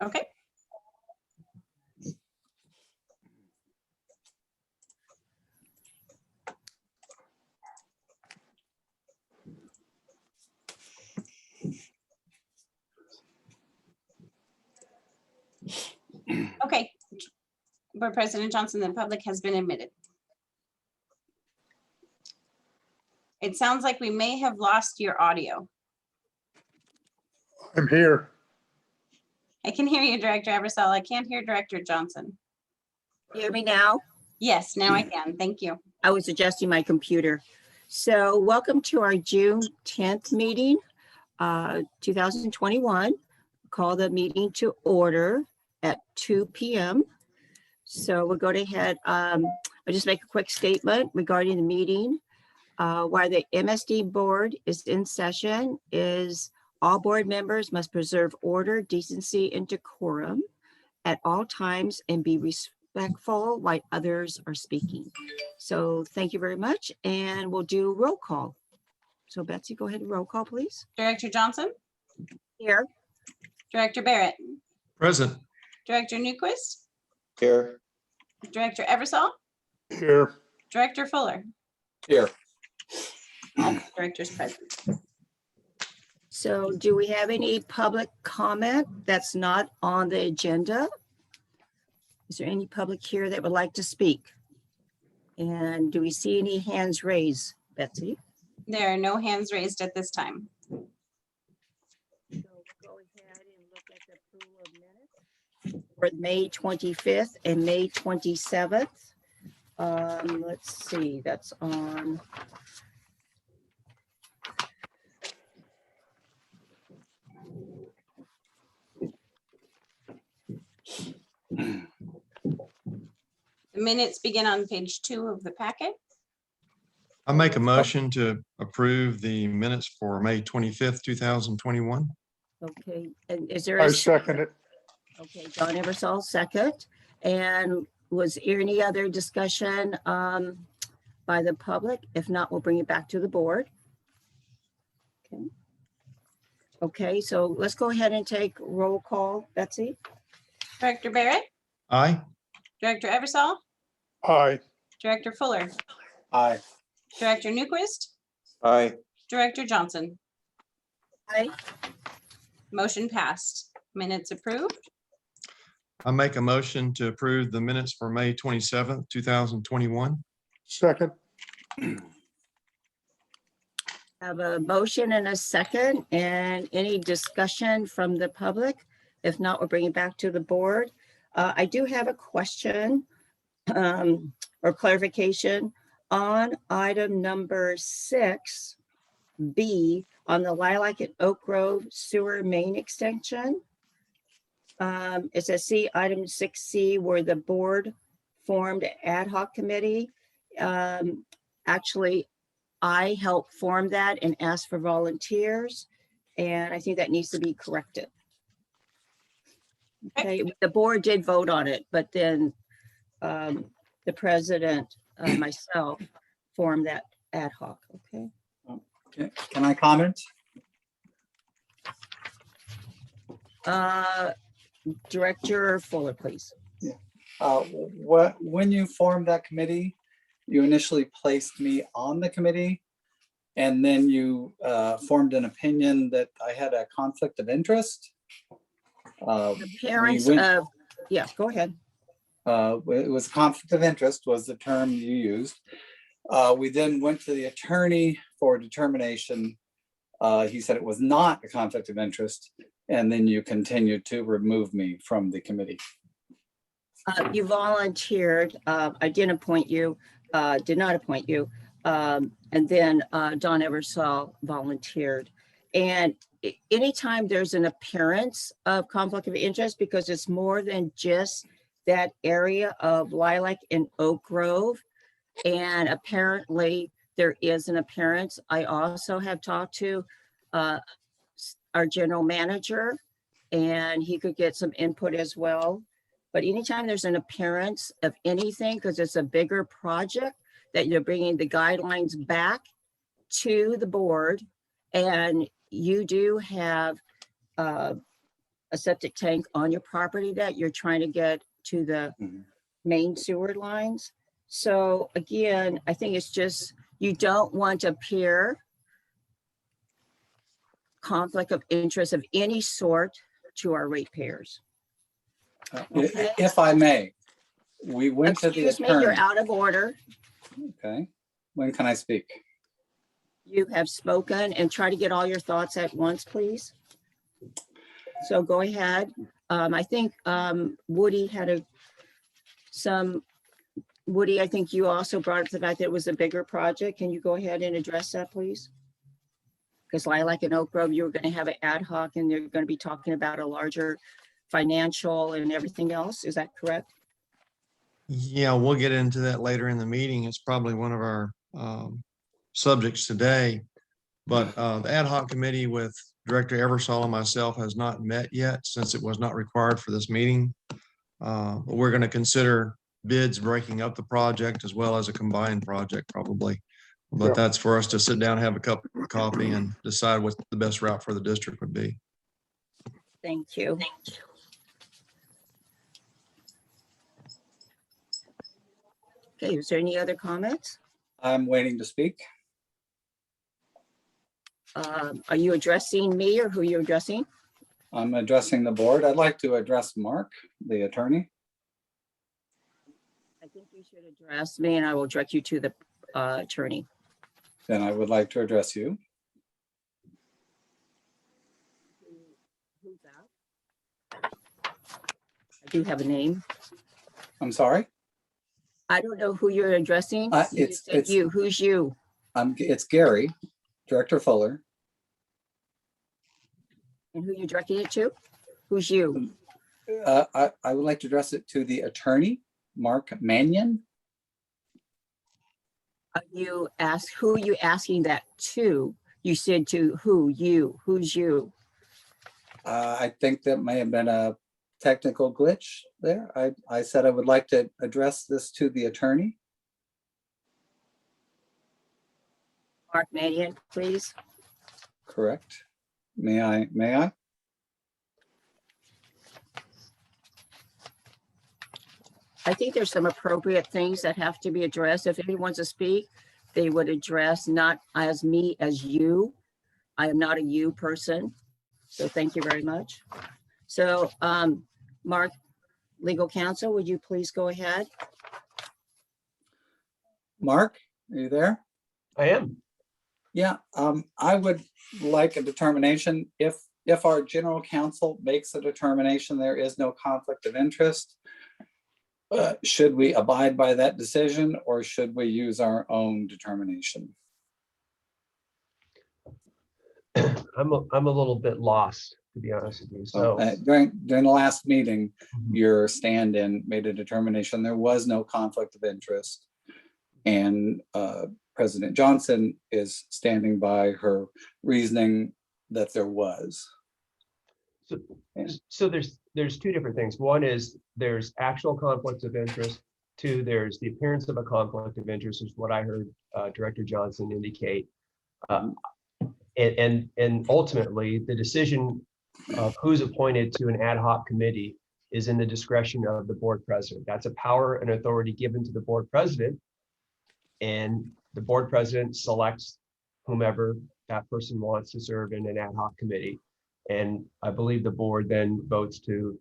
Okay. Okay. Board President Johnson, the public has been admitted. It sounds like we may have lost your audio. I'm here. I can hear you, Director Eversole. I can't hear Director Johnson. You hear me now? Yes, now I can. Thank you. I was adjusting my computer. So welcome to our June 10th meeting, 2021. Call the meeting to order at 2 p.m. So we'll go ahead. I'll just make a quick statement regarding the meeting. While the MSD board is in session, all board members must preserve order, decency, and decorum at all times and be respectful while others are speaking. So thank you very much, and we'll do roll call. So Betsy, go ahead and roll call, please. Director Johnson, Here. Director Barrett, Present. Director Newquist, Here. Director Eversole, Here. Director Fuller. Here. All directors present. So do we have any public comment that's not on the agenda? Is there any public here that would like to speak? And do we see any hands raised, Betsy? There are no hands raised at this time. So we'll go ahead and look at the approval of minutes for May 25th and May 27th. Let's see, that's on. The minutes begin on page 2 of the packet. I make a motion to approve the minutes for May 25th, 2021. Okay, and is there I a, second it. okay, John Eversole, second. And was there any other discussion by the public? If not, we'll bring it back to the board. Okay. Okay, so let's go ahead and take roll call, Betsy. Director Barrett, Aye. Director Eversole, Aye. Director Fuller, Aye. Director Newquist, Aye. Director Johnson. Aye. Motion passed. Minutes approved. I make a motion to approve the minutes for May 27th, 2021. Second. Have a motion and a second, and any discussion from the public? If not, we'll bring it back to the board. I do have a question or clarification on item number 6B on the Lilac and Oak Grove sewer main extension. It says see item 6C where the board formed an ad hoc committee. Actually, I helped form that and asked for volunteers, and I think that needs to be corrected. Okay, the board did vote on it, but then the president, myself, formed that ad hoc, okay? Okay. Can I comment? Director Fuller, please. When you formed that committee, you initially placed me on the committee, and then you formed an opinion that I had a conflict of interest. The parents went- of, yeah, go ahead. It was conflict of interest was the term you used. We then went to the attorney for determination. He said it was not a conflict of interest, and then you continued to remove me from the committee. You volunteered. I didn't appoint you, did not appoint you. And then Don Eversole volunteered. And anytime there's an appearance of conflict of interest, because it's more than just that area of Lilac and Oak Grove, and apparently there is an appearance. I also have talked to our general manager, and he could get some input as well. But anytime there's an appearance of anything, because it's a bigger project, that you're bringing the guidelines back to the board, and you do have a a septic tank on your property that you're trying to get to the Mhm. main sewer lines. So again, I think it's just, you don't want to appear conflict of interest of any sort to our ratepayers. Okay. If I may, we went to the Excuse me, you're attorney. out of order. Okay, when can I speak? You have spoken, and try to get all your thoughts at once, please. So go ahead. I think Woody had Woody, I think you also brought up the fact that it was a bigger project. Can you go ahead and address that, please? Because Lilac and Oak Grove, you were going to have an ad hoc and they're going to be talking about a larger financial and everything else. Is that correct? Yeah, we'll get into that later in the meeting. It's probably one of our subjects today. But the ad hoc committee with Director Eversole and myself has not met yet since it was not required for this meeting. But we're going to consider bids breaking up the project as well as a combined project probably. But Yeah. that's for us to sit down, have a cup of coffee and decide what the best route for the district would be. Thank you. Okay, is there any other comments? I'm waiting to speak. Are you addressing me or who you're addressing? I'm addressing the board. I'd like to address Mark, the attorney. I think you should address me and I will direct you to the attorney. Then I would like to address you. Who's that? I do have a name. I'm sorry. I don't know who you're addressing. You It's said you. Who's you? it's Gary, Director Fuller. And who you directing it to? Who's you? I would like to address it to the attorney, Mark Mannion. You ask, who are you asking that to? You said to who? You. Who's you? I think that may have been a technical glitch there. I said I would like to address this to the attorney. Mark Manion, please. Correct. May I? I think there's some appropriate things that have to be addressed. If anyone wants to speak, they would address not as me, as you. I am not a you person. So thank you very much. So Mark, legal counsel, would you please go ahead? Mark, are you there? I am. Yeah, I would like a determination if our general counsel makes a determination there is no conflict of interest. Should we abide by that decision or should we use our own determination? I'm a little bit lost, to be honest with you. So During the last meeting, your stand-in made a determination there was no conflict of interest. And President Johnson is standing by her reasoning that there was. so there's two different things. One is there's actual conflicts of interest. Two, there's the appearance of a conflict of interest, is what I heard Director Johnson indicate. And ultimately, the decision of who's appointed to an ad hoc committee is in the discretion of the board president. That's a power and authority given to the board president. And the board president selects whomever that person wants to serve in an ad hoc committee. And I believe the board then votes to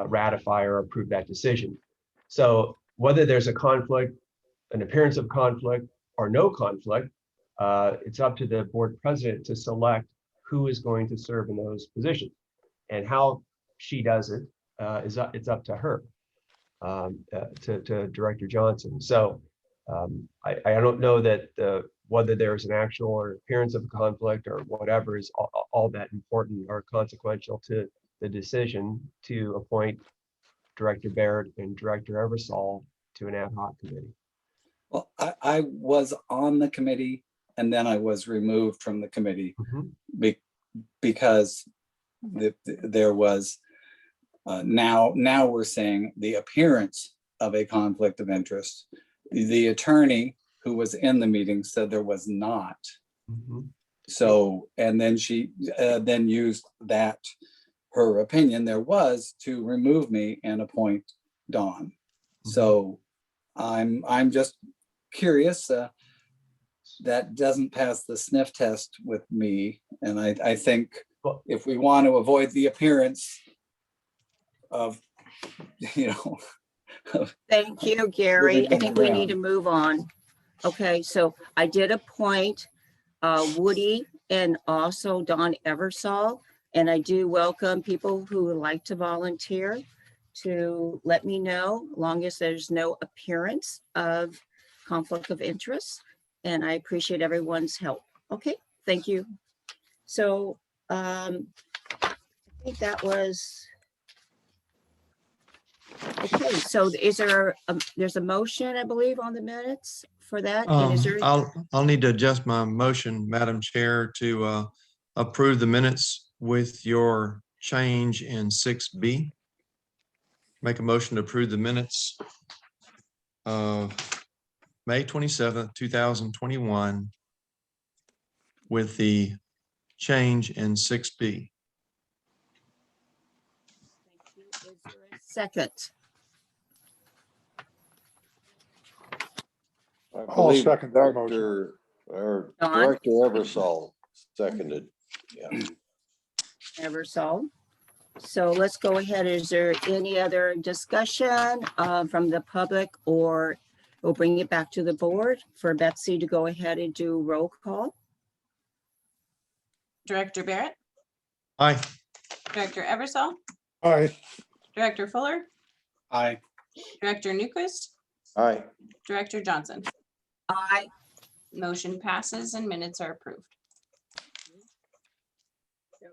ratify or approve that decision. So whether there's a conflict, an appearance of conflict, or no conflict, it's up to the board president to select who is going to serve in those positions. And how she does it it's up to her, to Director Johnson. So I don't know that whether there's an actual or appearance of conflict or whatever is all that important or consequential to the decision to appoint Director Barrett and Director Eversole to an ad hoc committee. Well, I was on the committee and then I was removed from the committee because there was now we're saying the appearance of a conflict of interest. The attorney who was in the meeting said there was not. So, and then she then used that her opinion there was to remove me and appoint Dawn. So I'm just curious, that doesn't pass the sniff test with me. And I think Well- if we want to avoid the appearance of, you know, Thank you, Gary. I Moving think we need to around. move on. Okay, so I did appoint Woody and also Don Eversole. And I do welcome people who would like to volunteer to let me know, long as there's no appearance of conflict of interest. And I appreciate everyone's help. Okay, thank you. So I think that was. Okay, so is there, there's a motion, I believe, on the minutes for that? And is there, I'll need to adjust my motion, Madam Chair, to approve the minutes with your change in 6B. Make a motion to approve the minutes of May 27th, 2021 with the change in 6B. is there a second? I I'll believe second that motion. Don? Director Eversole seconded. Yeah. Eversole. So let's go ahead. Is there any other discussion from the public, or we'll bring it back to the board for Betsy to go ahead and do roll call? Director Barrett, Aye. Director Eversole, Aye. Director Fuller, Director Newquist, Aye. Director Johnson. Aye. Motion passes and minutes are approved.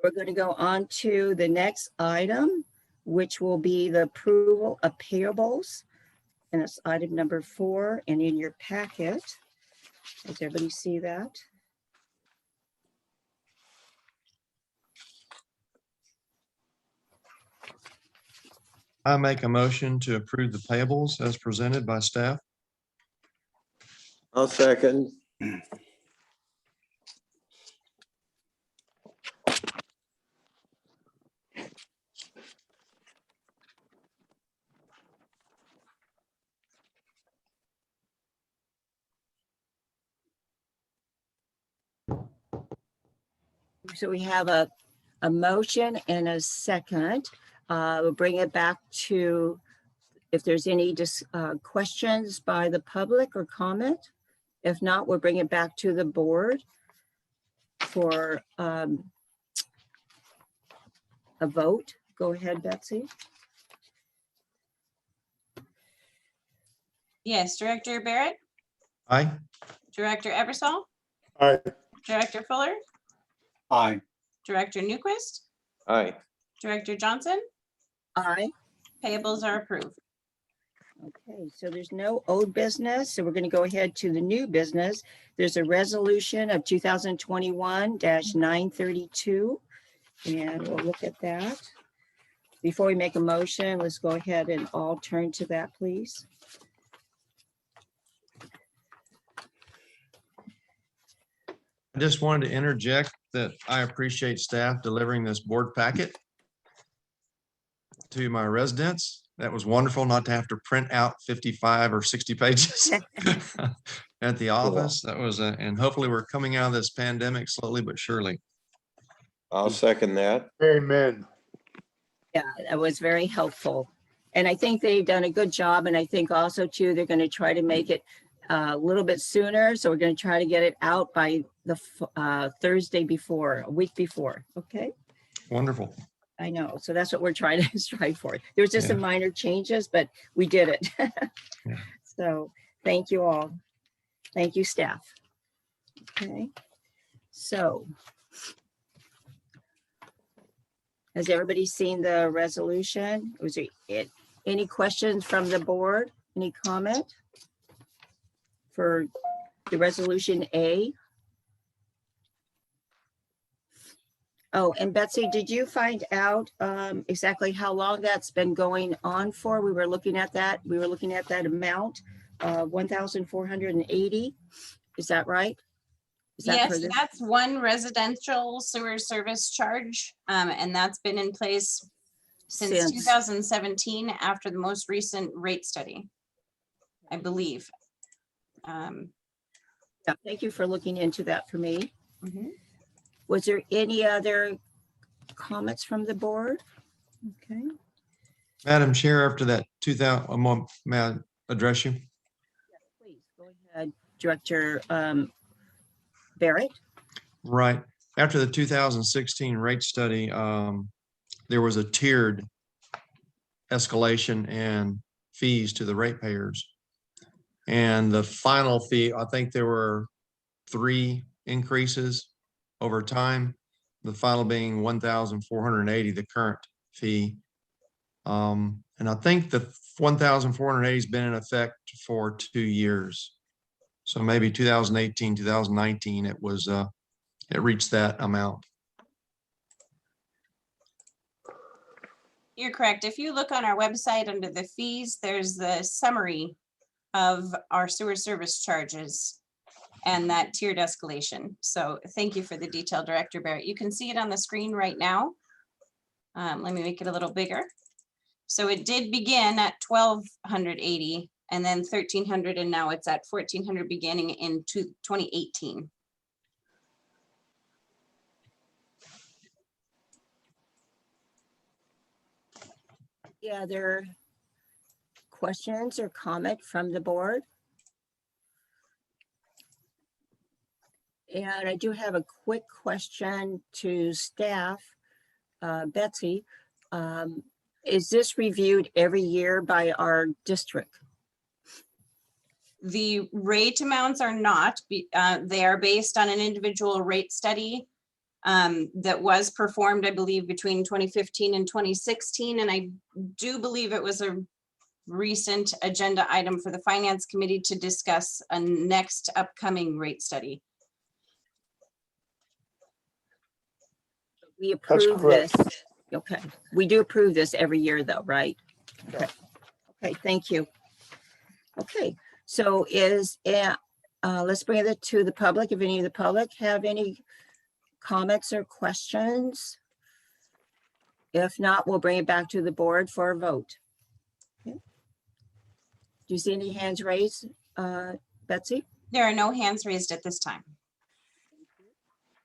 We're going to go on to the next item, which will be the approval of payables. And it's item number 4, and in your packet. Does everybody see that? I make a motion to approve the payables as presented by staff. I'll second. So we have a motion and a second. We'll bring it back to if there's any questions by the public or comment. If not, we'll bring it back to the board for a vote. Go ahead, Betsy. Yes, Director Barrett, Aye. Director Eversole, Aye. Director Fuller, Aye. Director Newquist, Aye. Director Johnson. Aye. Payables are approved. Okay, so there's no old business, so we're going to go ahead to the new business. There's a resolution of 2021-932, and we'll look at that. Before we make a motion, let's go ahead and all turn to that, please. I just wanted to interject that I appreciate staff delivering this board packet to my residents. That was wonderful not to have to print out 55 or 60 pages at the office. That was, and hopefully we're coming out of this pandemic slowly but surely. I'll second that. Amen. Yeah, that was very helpful. And I think they've done a good job. And I think also too, they're going to try to make it a little bit sooner. So we're going to try to get it out by the Thursday before, a week before. Okay. Wonderful. I know. So that's what we're trying to strive for. There was just some minor changes, but we did it. Yeah. So thank you all. Thank you, staff. Okay. So has everybody seen the resolution? Was there any questions from the board? Any comment for the resolution A? Oh, and Betsy, did you find out exactly how long that's been going on for? We were looking at that. We were looking at that amount, 1,480. Is that right? Is that Yes, for this? that's one residential sewer service charge, and that's been in place since Since- 2017 after the most recent rate study, I believe. Yeah, thank you for looking into that for me. Mhm. Was there any other comments from the board? Okay. Madam Chair, after that 2000, may I address you? Please go ahead, Director Barrett. Right. After the 2016 rate study, there was a tiered escalation in fees to the ratepayers. And the final fee, I think there were 3 increases over time. The final being 1,480, the current fee. And I think the 1,480 has been in effect for 2 years. So maybe 2018, 2019, it was, it reached that amount. You're correct. If you look on our website under the fees, there's the summary of our sewer service charges and that tiered escalation. So thank you for the detail, Director Barrett. You can see it on the screen right now. Let me make it a little bigger. So it did begin at 1,280 and then 1,300, and now it's at 1,400 beginning in 2018. Yeah, there are questions or comment from the board? And I do have a quick question to staff. Betsy, is this reviewed every year by our district? The rate amounts are not, they are based on an individual rate study that was performed, I believe, between 2015 and 2016. And I do believe it was a recent agenda item for the Finance Committee to discuss a next upcoming rate study. We approve this. correct. Okay, we do approve this every year though, right? Yeah. Okay, thank you. Okay, so let's bring it to the public. If any of the public have any comments or questions? If not, we'll bring it back to the board for a vote. Okay. Do you see any hands raised, Betsy? There are no hands raised at this time.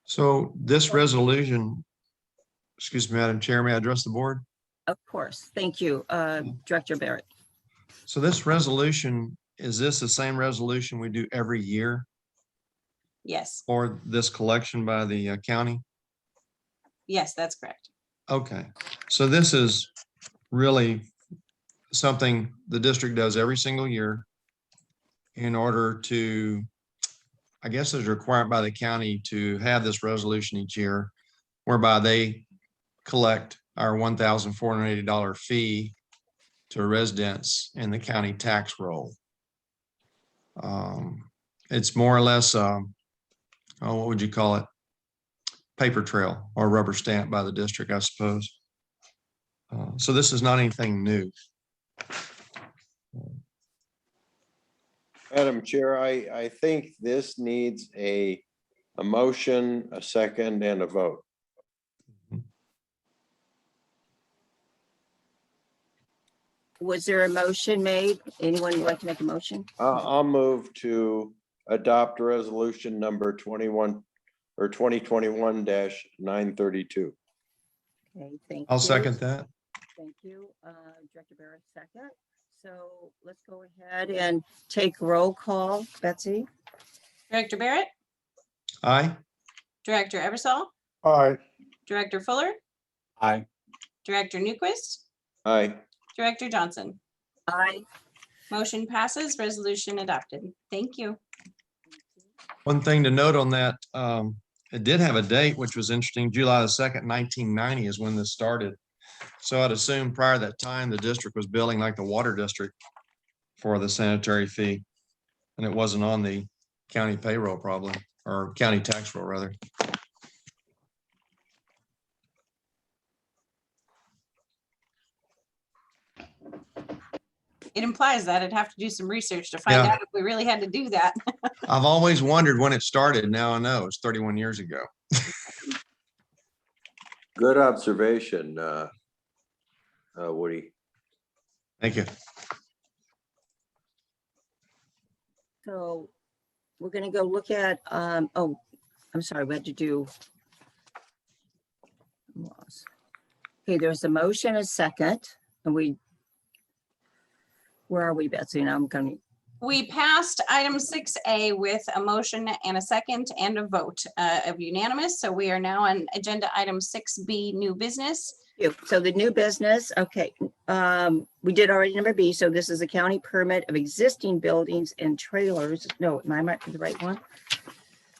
So this resolution, excuse me, Madam Chair, may I address the board? Of course, thank you, Director Barrett. So this resolution, is this the same resolution we do every year Yes, for this collection by the county? yes, that's correct. Okay, so this is really something the district does every single year in order to, I guess it's required by the county to have this resolution each year, whereby they collect our $1,480 fee to residents in the county tax roll. It's more or less, what would you call it? Paper trail or rubber stamp by the district, I suppose. So this is not anything new. Madam Chair, I think this needs a motion, a second, and a vote. Was there a motion made? Anyone would like to make a motion? I'll move to adopt resolution number 21 or 2021-932. Okay, thank you. I'll second that. Thank you, Director Barrett, second. So let's go ahead and take roll call. Betsy? Director Barrett, Aye. Director Eversol, Aye. Director Fuller, Aye. Director Newquist, Aye. Director Johnson. Aye. Motion passes, resolution adopted. Thank you. One thing to note on that, it did have a date, which was interesting. July the 2nd, 1990 is when this started. So I'd assume prior to that time, the district was billing like the water district for the sanitary fee. And it wasn't on the county payroll probably, or county tax roll rather. it implies that. I'd have to do some research to find Yeah. out if we really had to do that. I've always wondered when it started. Now I know it's 31 years ago. Good observation, Woody. Thank you. So we're gonna go look at, oh, I'm sorry, we had to do. I'm lost. Okay, there's a motion, a second, and where are we, Betsy? Now I'm gonna, We passed item 6A with a motion and a second and a vote of unanimous. So we are now on agenda item 6B, new business. so the new business, okay. We did already number B, so this is a county permit of existing buildings and trailers. No, am I the right one?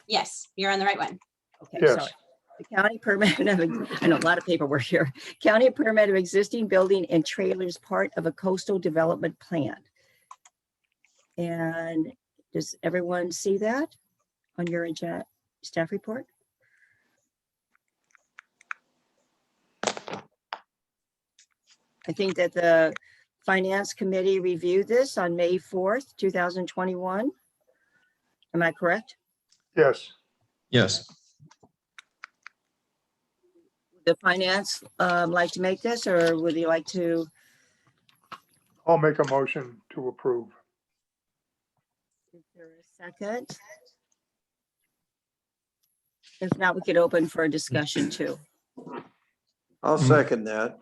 Yes, you're on the right one. Okay, Yes. sorry. The county permit of, I know a lot of paperwork here. County permit of existing building and trailers, part of a coastal development plan. And does everyone see that on your staff report? I think that the Finance Committee reviewed this on May 4th, 2021. Am I correct? Yes. Yes. The finance like to make this, or would you like to? I'll make a motion to approve. Is there a second? If not, we could open for a discussion too. I'll second that.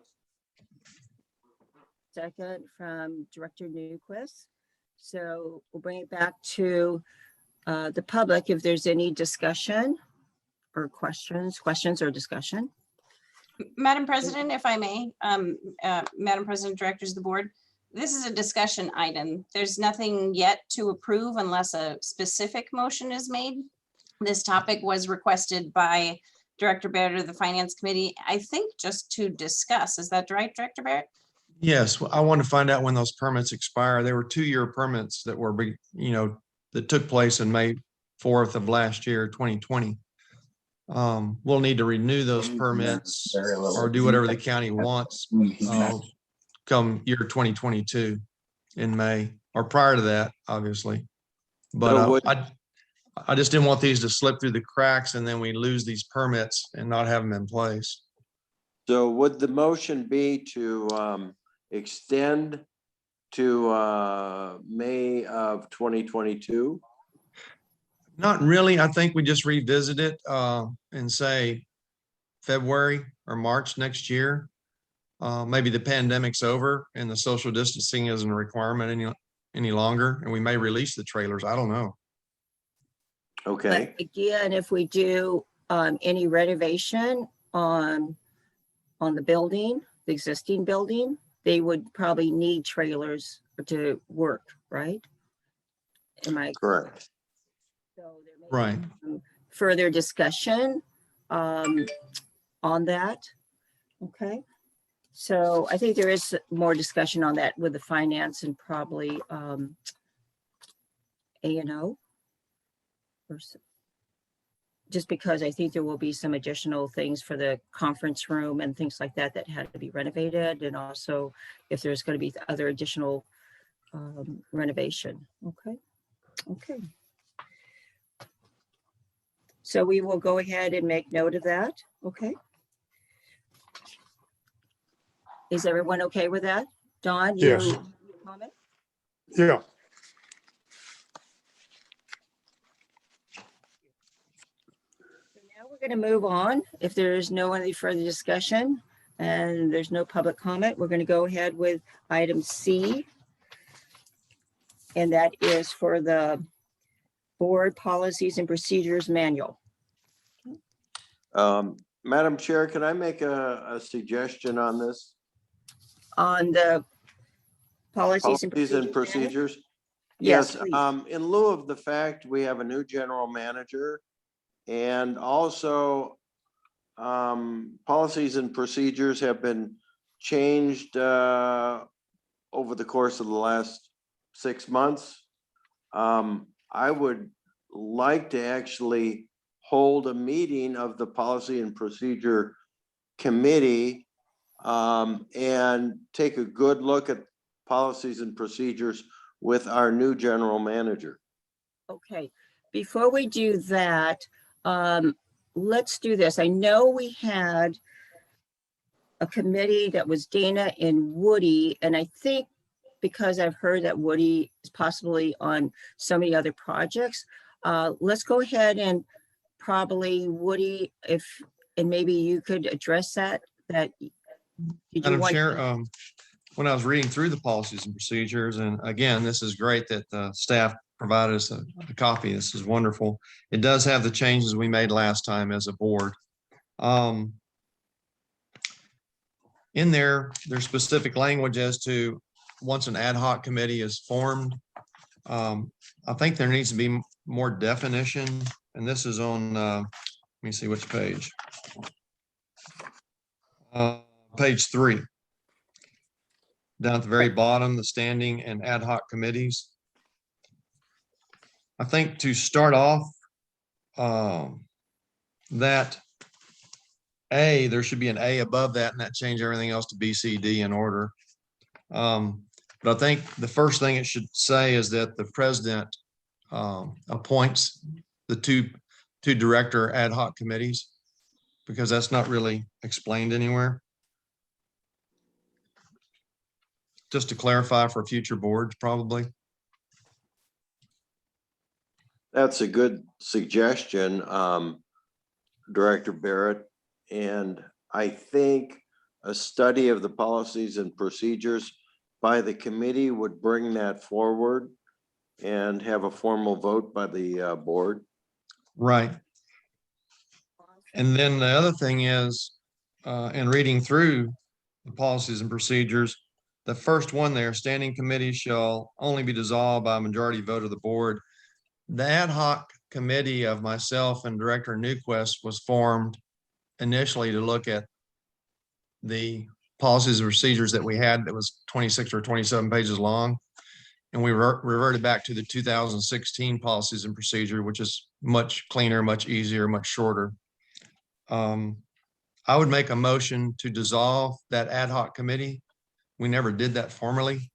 Second from Director Newquist. So we'll bring it back to the public if there's any discussion or questions or discussion. Madam President, if I may, Madam President, Directors of the Board, this is a discussion item. There's nothing yet to approve unless a specific motion is made. This topic was requested by Director Barrett of the Finance Committee, I think just to discuss. Is that right, Director Barrett? Yes. Well, I wanted to find out when those permits expire. They were 2-year permits that were, that took place in May 4th of last year, 2020. We'll need to renew those permits or do whatever the county wants come year 2022 in May or prior to that, obviously. But I just didn't want these to slip through the cracks and then we lose these permits and not have them in place. So would the motion be to extend to May of 2022? Not really. I think we just revisit it and say February or March next year. Maybe the pandemic's over and the social distancing isn't a requirement any longer, and we may release the trailers. I don't know. Okay, But again, if we do any renovation on the building, the existing building, they would probably need trailers to work, right? Am I correct. So there may be Right. some further discussion on that. Okay. So I think there is more discussion on that with the finance and probably A&O. Just because I think there will be some additional things for the conference room and things like that that had to be renovated. And also if there's going to be other additional renovation. Okay. Okay. So we will go ahead and make note of that. Okay. Is everyone okay with that? Don, you Yes. comment? Yeah. So now we're going to move on. If there is no any further discussion and there's no public comment, we're going to go ahead with item C. And that is for the board policies and procedures manual. Madam Chair, can I make a suggestion on this? On the policies and Policies and procedures. procedures? Yes, Yes, please. in lieu of the fact we have a new general manager and also policies and procedures have been changed over the course of the last 6 months. I would like to actually hold a meeting of the Policy and Procedure Committee and take a good look at policies and procedures with our new general manager. Okay, before we do that, let's do this. I know we had a committee that was Dana and Woody, and I think because I've heard that Woody is possibly on so many other projects, let's go ahead and probably Woody, and maybe you could address that, did you Madam want? Chair, when I was reading through the policies and procedures, and again, this is great that the staff provided us a copy. This is wonderful. It does have the changes we made last time as a board. In there's specific language as to once an ad hoc committee is formed. I think there needs to be more definition, and this is on, let me see which page. Page 3. Down at the very bottom, the standing and ad hoc committees. I think to start off, that A, there should be an A above that, and that change everything else to B, C, D in order. But I think the first thing it should say is that the president appoints the two director ad hoc committees, because that's not really explained anywhere. Just to clarify for future boards, probably. That's a good suggestion, Director Barrett. And I think a study of the policies and procedures by the committee would bring that forward and have a formal vote by the board. Right. And then the other thing is, in reading through the policies and procedures, the first one there, standing committee shall only be dissolved by a majority vote of the board. The ad hoc committee of myself and Director Newquist was formed initially to look at the policies and procedures that we had that was 26 or 27 pages long. And we reverted back to the 2016 policies and procedure, which is much cleaner, much easier, much shorter. I would make a motion to dissolve that ad hoc committee. We never did that formally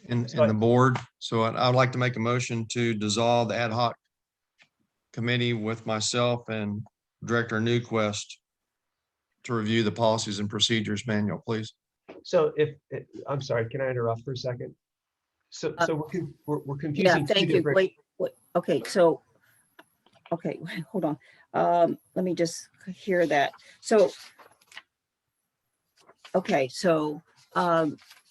in the board. So I would like to make a motion to dissolve the ad hoc committee with myself and Director Newquist to review the policies and procedures manual, please. So I'm sorry, can I interrupt for a second? So we're confusing. Yeah, two thank you. different- Wait, okay, so, okay, hold on. Let me just hear that. So, okay, so,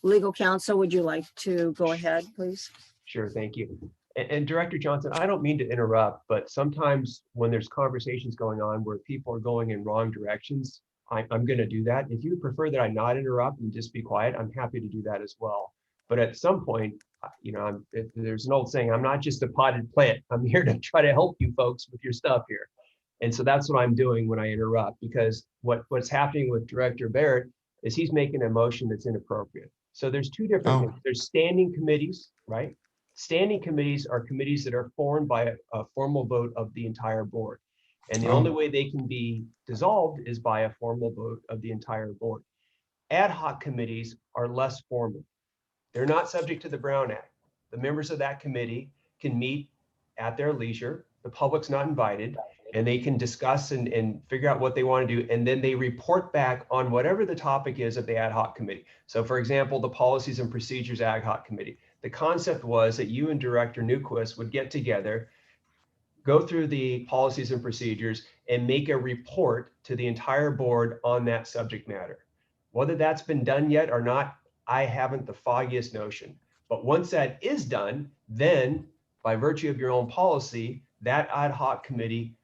legal counsel, would you like to go ahead, please? Sure, thank you. And Director Johnson, I don't mean to interrupt, but sometimes when there's conversations going on where people are going in wrong directions, I'm going to do that. If you prefer that I not interrupt and just be quiet, I'm happy to do that as well. But at some point, you know, there's an old saying, I'm not just a potted plant. I'm here to try to help you folks with your stuff here. And so that's what I'm doing when I interrupt, because what's happening with Director Barrett is he's making a motion that's inappropriate. So there's two different things. There's standing committees, right? Standing committees are committees that are formed by a formal vote of the entire board. And the only way they can be dissolved is by a formal vote of the entire board. Ad hoc committees are less formal. They're not subject to the Brown Act. The members of that committee can meet at their leisure. The public's not invited, and they can discuss and figure out what they want to do. And then they report back on whatever the topic is of the ad hoc committee. So for example, the policies and procedures ad hoc committee. The concept was that you and Director Newquist would get together, go through the policies and procedures, and make a report to the entire board on that subject matter. Whether that's been done yet or not, I haven't the foggiest notion. But once that is done, then by virtue of your own policy, that ad hoc committee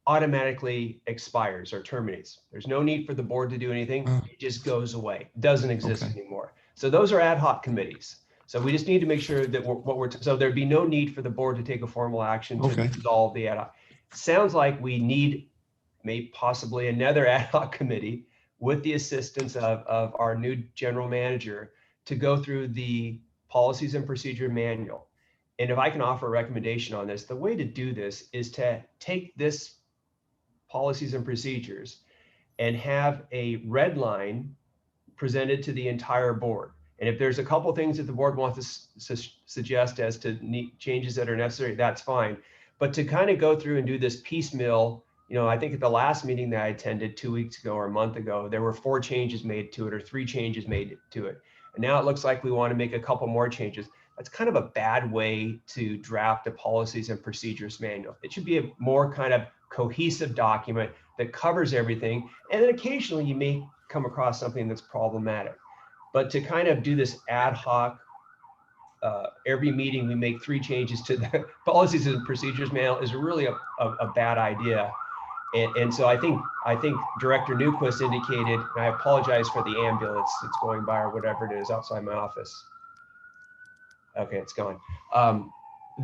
automatically expires or terminates. There's no need for the board to do anything. It just goes away. It doesn't exist anymore. So those are ad hoc committees. So we just need to make sure that so there'd be no need for the board to take a formal action to dissolve the ad hoc. Sounds like we need maybe possibly another ad hoc committee with the assistance of our new general manager to go through the policies and procedure manual. And if I can offer a recommendation on this, the way to do this is to take this policies and procedures and have a red line presented to the entire board. And if there's a couple things that the board wants to suggest as to changes that are necessary, that's fine. But to kind of go through and do this piecemeal, I think at the last meeting that I attended 2 weeks ago or a month ago, there were 4 changes made to it or 3 changes made to it. And now it looks like we want to make a couple more changes. That's kind of a bad way to draft a policies and procedures manual. It should be a more kind of cohesive document that covers everything. And then occasionally you may come across something that's problematic. But to kind of do this ad hoc, every meeting we make 3 changes to the policies and procedures manual is really a bad idea. And so I think Director Newquist indicated, and I apologize for the ambulance that's going by or whatever it is outside my office. Okay, it's gone.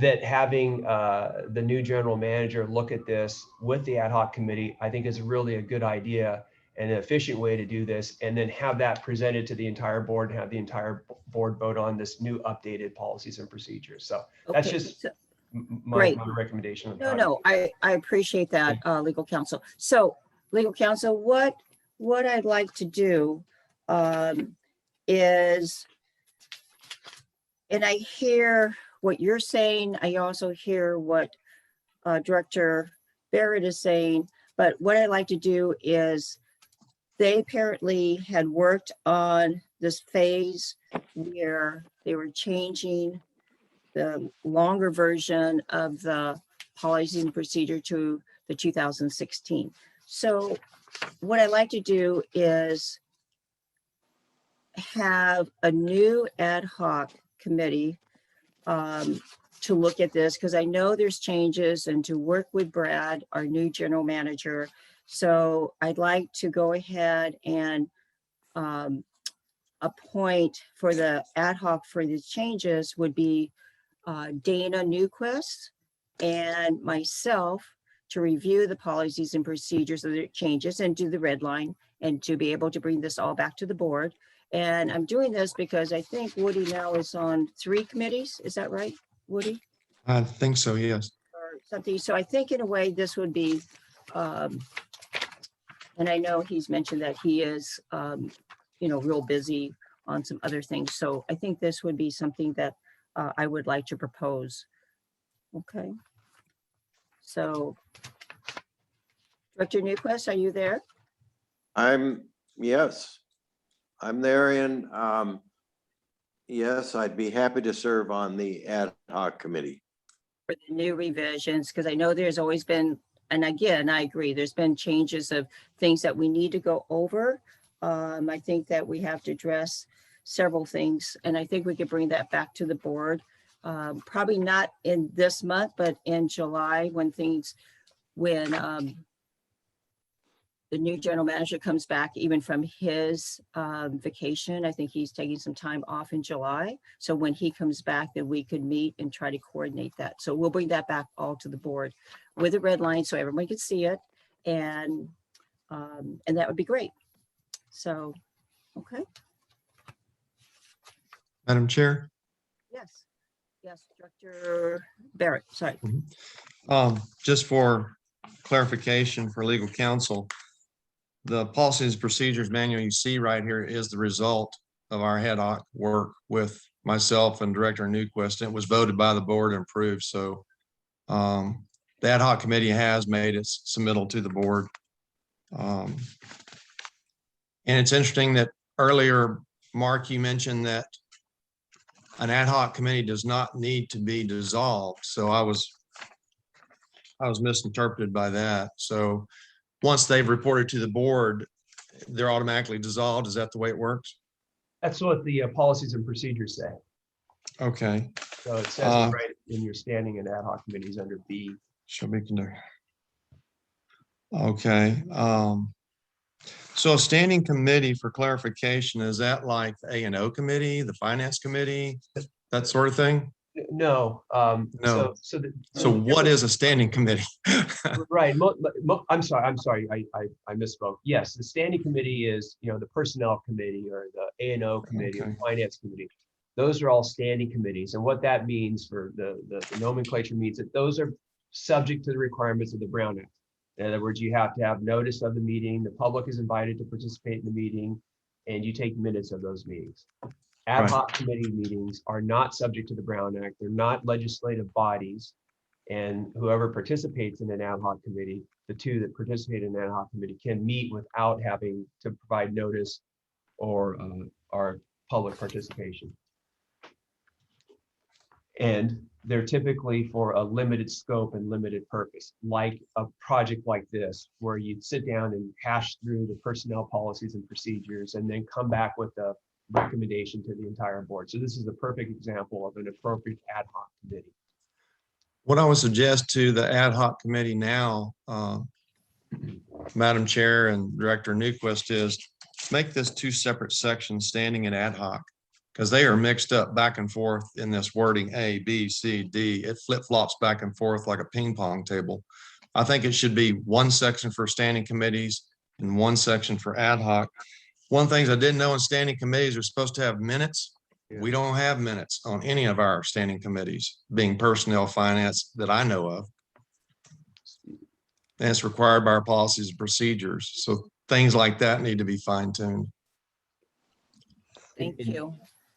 That having the new general manager look at this with the ad hoc committee, I think is really a good idea and an efficient way to do this, and then have that presented to the entire board and have the entire board vote on this new updated policies and procedures. So that's Okay, just so- my Great. recommendation. No, I appreciate that, legal counsel. So legal counsel, what I'd like to do is, and I hear what you're saying, I also hear what Director Barrett is saying, but what I'd like to do is, they apparently had worked on this phase where they were changing the longer version of the policy and procedure to the 2016. So what I'd like to do is have a new ad hoc committee to look at this, because I know there's changes, and to work with Brad, our new general manager. So I'd like to go ahead and appoint for the ad hoc for these changes would be Dana Newquist and myself to review the policies and procedures of the changes and do the red line, and to be able to bring this all back to the board. And I'm doing this because I think Woody now is on 3 committees. Is that right, Woody? I think so, yes. Or something. So I think in a way this would be, and I know he's mentioned that he is, real busy on some other things. So I think this would be something that I would like to propose. Okay. So Director Newquist, are you there? Yes, I'm there, and yes, I'd be happy to serve on the ad hoc committee. For the new revisions, because I know there's always been, and again, I agree, there's been changes of things that we need to go over. I think that we have to address several things, and I think we could bring that back to the board. Probably not in this month, but in July, when the new general manager comes back even from his vacation. I think he's taking some time off in July. So when he comes back, then we could meet and try to coordinate that. So we'll bring that back all to the board with a red line so everyone can see it. And that would be great. So, okay. Madam Chair, Yes. Yes, Director Barrett, sorry. just for clarification for legal counsel, the policies and procedures manual you see right here is the result of our ad hoc work with myself and Director Newquist. It was voted by the board and approved. So the ad hoc committee has made its submittal to the board. And it's interesting that earlier, Mark, you mentioned that an ad hoc committee does not need to be dissolved. So I was misinterpreted by that. So once they've reported to the board, they're automatically dissolved. Is that the way it works? That's what the policies and procedures say. Okay. So it says it right in your standing and ad hoc committees under B. Shall be conducted. Okay. So a standing committee, for clarification, is that like the A&O committee, the finance committee, that sort of thing? No. No. So what is a standing committee? right. I'm sorry. I misspoke. Yes, the standing committee is, the personnel committee or the A&O committee or Okay. the finance committee. Those are all standing committees. And what that means for the nomenclature means that those are subject to the requirements of the Brown Act. In other words, you have to have notice of the meeting. The public is invited to participate in the meeting, and you take minutes of those meetings. Ad Right. hoc committee meetings are not subject to the Brown Act. They're not legislative bodies. And whoever participates in an ad hoc committee, the two that participate in an ad hoc committee can meet without having to provide notice or public participation. And they're typically for a limited scope and limited purpose, like a project like this, where you'd sit down and hash through the personnel policies and procedures and then come back with a recommendation to the entire board. So this is a perfect example of an appropriate ad hoc committee. What I would suggest to the ad hoc committee now, Madam Chair and Director Newquist, is make this two separate sections, standing and ad hoc, because they are mixed up back and forth in this wording, A, B, C, D. It flip-flops back and forth like a ping pong table. I think it should be one section for standing committees and one section for ad hoc. One thing I didn't know, in standing committees are supposed to have minutes. We don't have minutes on any of our standing committees, being personnel, finance, that I know of. And it's required by our policies and procedures. So things like that need to be fine-tuned. Thank you.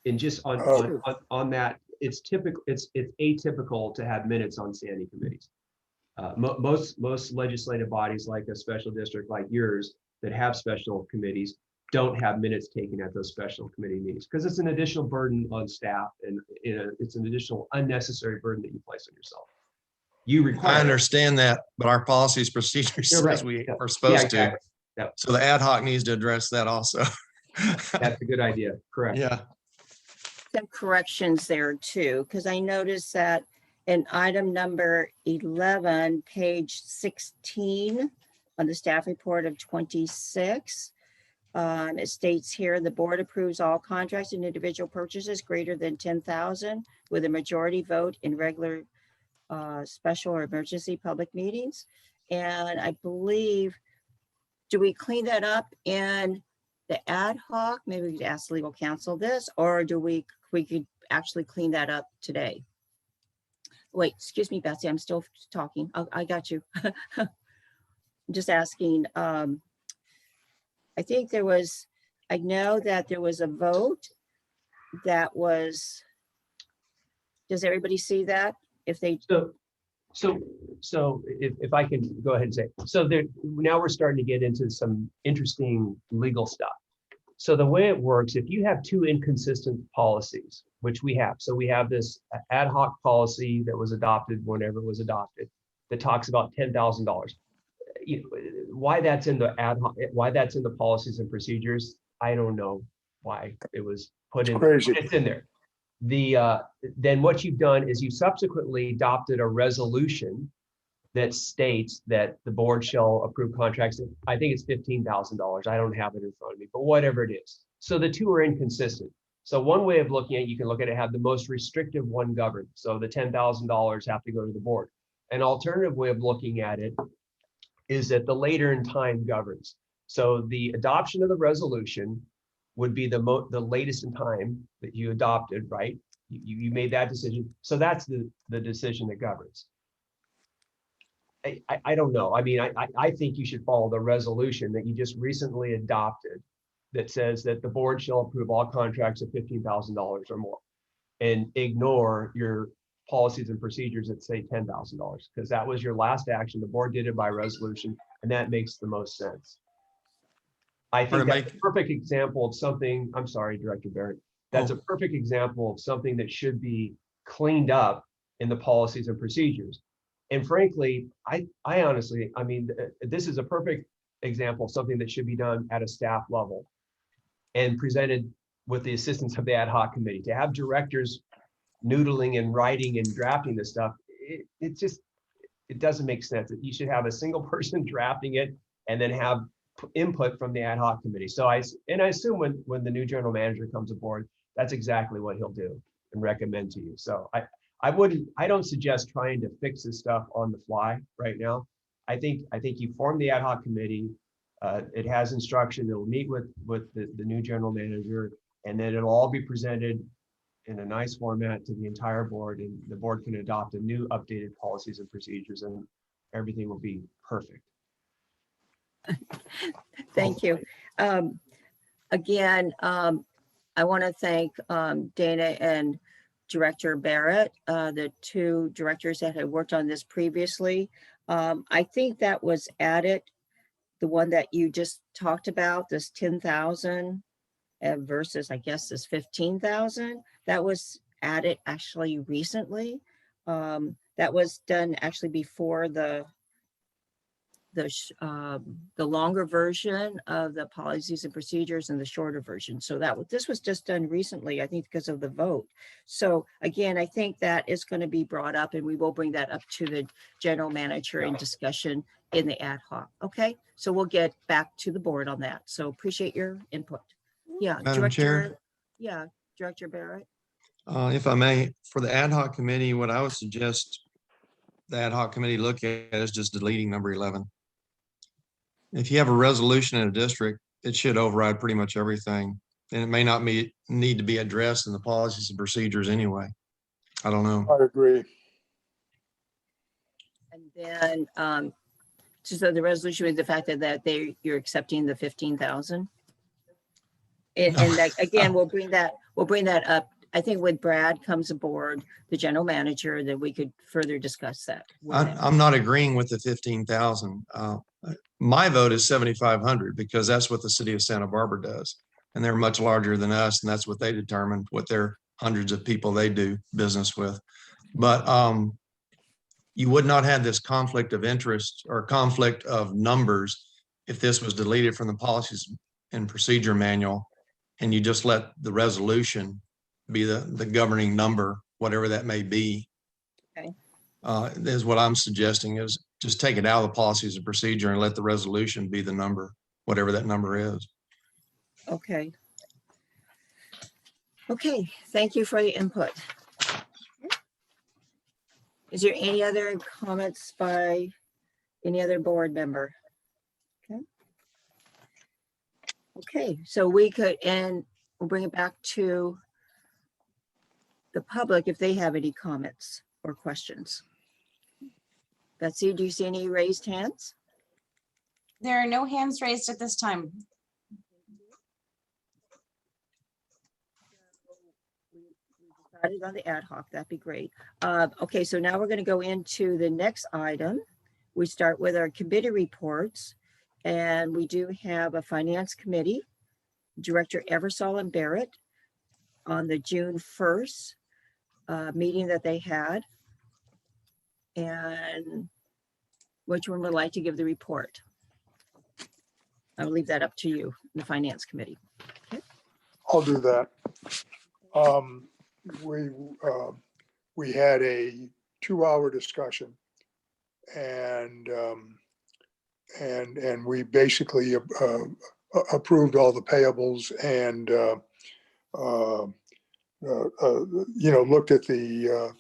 And just on that, it's typical, it's atypical to have minutes on standing committees. Most legislative bodies, like a special district like yours that have special committees, don't have minutes taken at those special committee meetings, because it's an additional burden on staff, and it's an additional unnecessary burden that you place on yourself. You require. I understand that, but our policies, procedures You're right. says we Yeah. are supposed Exactly. to. Yep. So the ad hoc needs to address that also. That's a good idea. Correct. Yeah. Some corrections there too, because I noticed that in item number 11, page 16 on the staff report of 26, it states here, the board approves all contracts and individual purchases greater than 10,000 with a majority vote in regular, special or emergency public meetings. And I believe, do we clean that up in the ad hoc? Maybe we could ask legal counsel this, or do we could actually clean that up today? Wait, excuse me, Betsy, I'm still talking. I got you. I'm just asking, I think there was, I know that there was a vote that was, does everybody see that? If they, So if I can go ahead and say, so there, now we're starting to get into some interesting legal stuff. So the way it works, if you have two inconsistent policies, which we have, so we have this ad hoc policy that was adopted whenever it was adopted, that talks about $10,000. Why that's in the ad hoc, why that's in the policies and procedures, I don't know why it was put in. Crazy. It's in there. Then what you've done is you subsequently adopted a resolution that states that the board shall approve contracts. I think it's $15,000. I don't have it in front of me, but whatever it is. So the two are inconsistent. So one way of looking at it, you can look at it, have the most restrictive one govern. So the $10,000 have to go to the board. An alternative way of looking at it is that the later in time governs. So the adoption of the resolution would be the latest in time that you adopted, right? You made that decision. So that's the decision that governs. I don't know. I mean, I think you should follow the resolution that you just recently adopted that says that the board shall approve all contracts of $15,000 or more, and ignore your policies and procedures that say $10,000, because that was your last action. The board did it by resolution, and that makes the most sense. I think that's a perfect example of something, I'm sorry, Director Barrett, that's a perfect example of something that should be cleaned up in the policies and procedures. And frankly, I honestly, I mean, this is a perfect example of something that should be done at a staff level and presented with the assistance of the ad hoc committee. To have directors noodling and writing and drafting this stuff, it doesn't make sense. You should have a single person drafting it and then have input from the ad hoc committee. So I assume when the new general manager comes aboard, that's exactly what he'll do and recommend to you. So I don't suggest trying to fix this stuff on the fly right now. I think you form the ad hoc committee. It has instruction. It will meet with the new general manager, and then it'll all be presented in a nice format to the entire board, and the board can adopt a new updated policies and procedures, and everything will be perfect. thank you. Again, I want to thank Dana and Director Barrett, the two directors that had worked on this previously. I think that was added, the one that you just talked about, this 10,000 versus, I guess, this 15,000. That was added actually recently. That was done actually before the longer version of the policies and procedures and the shorter version. So this was just done recently, I think, because of the vote. So again, I think that is going to be brought up, and we will bring that up to the general manager in discussion in the ad hoc. Okay, so we'll get back to the board on that. So appreciate your input. Yeah, Madam Chair? Director. Yeah, Director Barrett. If I may, for the ad hoc committee, what I would suggest the ad hoc committee look at is just deleting number 11. If you have a resolution in a district, it should override pretty much everything. And it may not need to be addressed in the policies and procedures anyway. I don't know. I agree. And then, so the resolution is the fact that you're accepting the 15,000. And that, again, we'll bring that up. I think when Brad comes aboard, the general manager, that we could further discuss that. with him. I'm not agreeing with the 15,000. My vote is 7,500 because that's what the city of Santa Barbara does. And they're much larger than us. And that's what they determine, what their hundreds of people they do business with. But you would not have this conflict of interest or conflict of numbers if this was deleted from the policies and procedure manual and you just let the resolution be the governing number, whatever that may be. Okay. Is what I'm suggesting, is just take it out of the policies and procedure and let the resolution be the number, whatever that number is. Okay. Okay, thank you for the input. Is there any other comments by any other board member? Okay. Okay, so we could, and we'll bring it back to the public if they have any comments or questions. Betsy, do you see any raised hands? There are no hands raised at this time. We decided on the ad hoc, that'd be great. Okay, so now we're going to go into the next item. We start with our committee reports, and we do have a finance committee, Director Eversole and Barrett, on the June 1st meeting that they had. And which one would like to give the report? I'll leave that up to you, the finance committee. I'll do that. We had a 2-hour discussion and we basically approved all the payables and looked at the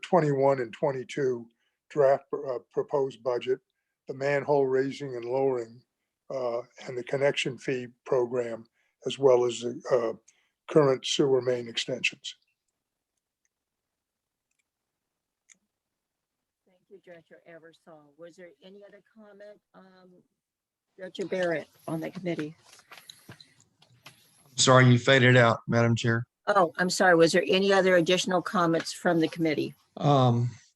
21 and 22 draft proposed budget, the manhole raising and lowering, and the connection fee program, as well as the current sewer main extensions. Thank you, Director Eversole. Was there any other comment, Director Barrett, on the committee? Sorry, you faded out, Madam Chair. Oh, I'm sorry. Was there any other additional comments from the committee?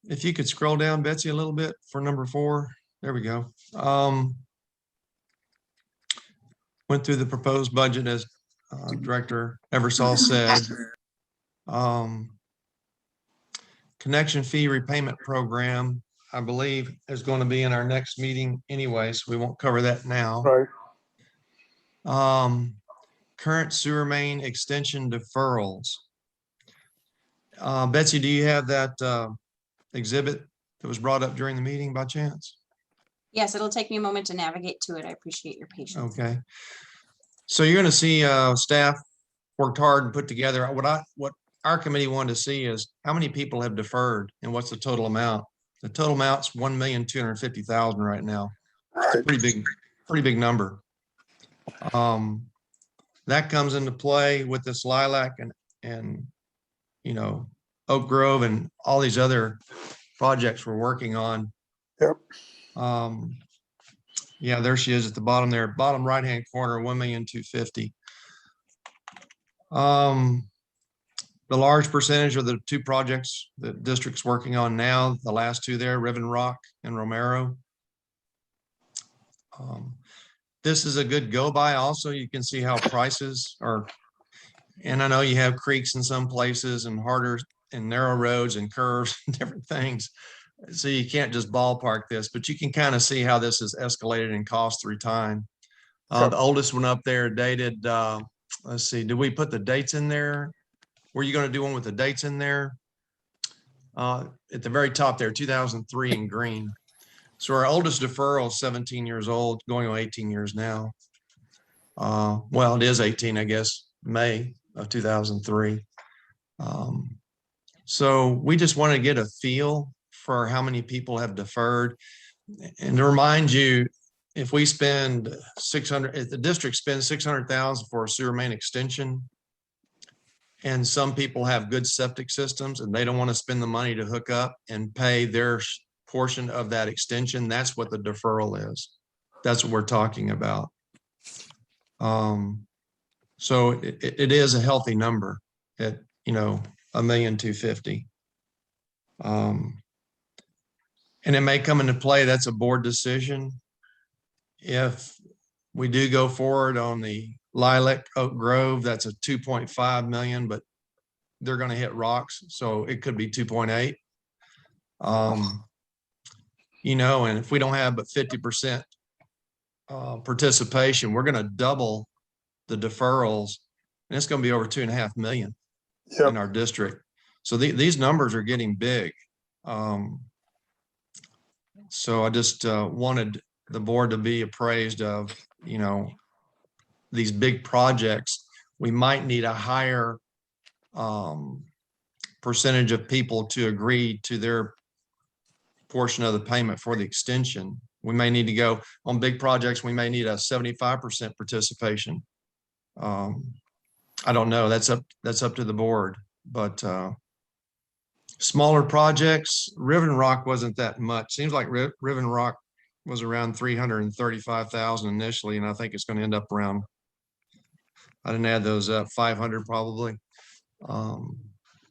If you could scroll down, Betsy, a little bit for number 4. There we go. Went through the proposed budget as Director Eversole said. Connection fee repayment program, I believe, is going to be in our next meeting anyway, so we won't cover that now. Right. Current sewer main extension deferrals. Betsy, do you have that exhibit that was brought up during the meeting by chance? Yes, it'll take me a moment to navigate to it. I appreciate your patience. Okay. So you're going to see staff worked hard and put together. What our committee wanted to see is how many people have deferred and what's the total amount. The total amount's 1,250,000 right now. It's a pretty big number. That comes into play with this Lilac and Oak Grove and all these other projects we're working on. Yep. Yeah, there she is at the bottom there, bottom right-hand corner, 1,250,000. The large percentage of the two projects that district's working on now, the last two there, Riven Rock and Romero. This is a good go by. Also, you can see how prices are, and I know you have creeks in some places and harder and narrow roads and curves and different things. So you can't just ballpark this, but you can kind of see how this has escalated in cost through time. Yep. The oldest one up there dated, let's see, did we put the dates in there? Were you going to do one with the dates in there? At the very top there, 2003 in green. So our oldest deferral is 17 years old, going on 18 years now. Well, it is 18, I guess, May of 2003. So we just want to get a feel for how many people have deferred. And to remind you, if we spend 600, if the district spends 600,000 for a sewer main extension, and some people have good septic systems and they don't want to spend the money to hook up and pay their portion of that extension, that's what the deferral is. That's what we're talking about. So it is a healthy number at, 1,250,000. And it may come into play, that's a board decision. If we do go forward on the Lilac Oak Grove, that's a 2.5 million, but they're going to hit rocks. So it could be 2.8. And if we don't have but 50% participation, we're going to double the deferrals, and it's going to be over 2.5 million in our district. So these numbers are getting big. So I just wanted the board to be appraised of, these big projects. We might need a higher percentage of people to agree to their portion of the payment for the extension. We may need to go on big projects. We may need a 75% participation. I don't know. That's up to the board, but smaller projects, Riven Rock wasn't that much. Seems like Riven Rock was around 335,000 initially, and I think it's going to end up around, I didn't add those up, 500 probably.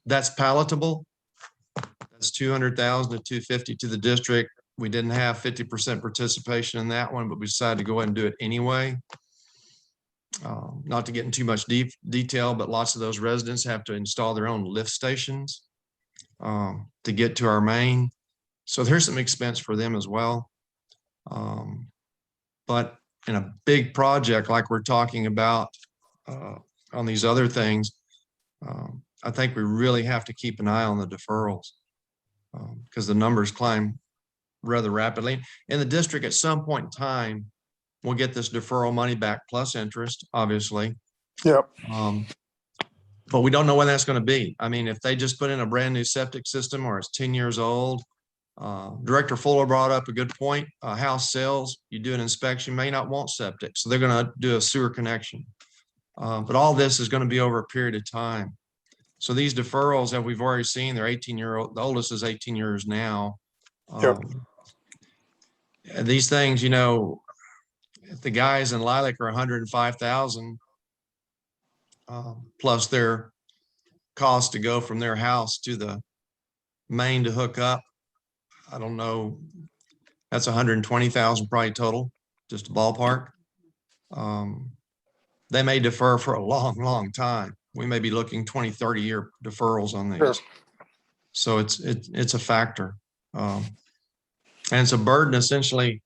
That's palatable. That's 200,000 to 250 to the district. We didn't have 50% participation in that one, but we decided to go ahead and do it anyway. Not to get into too much detail, but lots of those residents have to install their own lift stations to get to our main. So there's some expense for them as well. But in a big project like we're talking about on these other things, I think we really have to keep an eye on the deferrals because the numbers climb rather rapidly. In the district, at some point in time, we'll get this deferral money back plus interest, obviously. Yep. But we don't know when that's going to be. I mean, if they just put in a brand new septic system or it's 10 years old, Director Fuller brought up a good point. House sells, you do an inspection, may not want septic. So they're going to do a sewer connection. But all this is going to be over a period of time. So these deferrals that we've already seen, they're 18-year-old. The oldest is 18 years now. Yep. These things, if the guys in Lilac are 105,000 plus their cost to go from their house to the main to hook up, I don't know, that's 120,000 probably total, just a ballpark. They may defer for a long, long time. We may be looking 20, 30-year deferrals on these. Sure. So it's a factor. And it's a burden essentially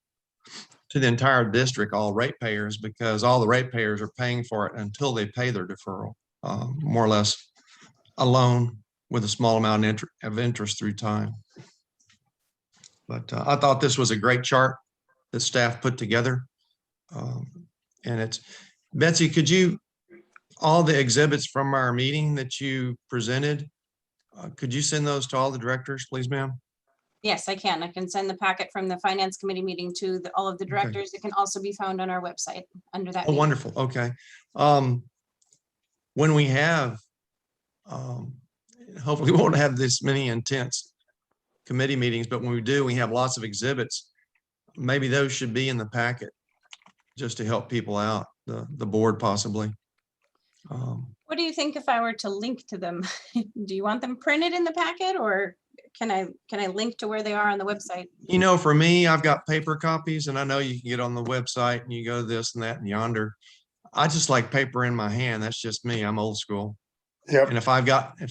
to the entire district, all ratepayers, because all the ratepayers are paying for it until they pay their deferral, more or less a loan with a small amount of interest through time. But I thought this was a great chart that staff put together. And it's, Betsy, could you, all the exhibits from our meeting that you presented, could you send those to all the directors, please, ma'am? Yes, I can. I can send the packet from the finance committee meeting to all of the directors. It can also be found on our website under that. Oh, wonderful. Okay. When we have, hopefully we won't have this many intense committee meetings, but when we do, we have lots of exhibits. maybe those should be in the packet just to help people out, the board possibly. What do you think if I were to link to them? Do you want them printed in the packet, or can I link to where they are on the website? You know, for me, I've got paper copies and I know you can get on the website and you go this and that and yonder. I just like paper in my hand. That's just me. I'm old school. Yep, And if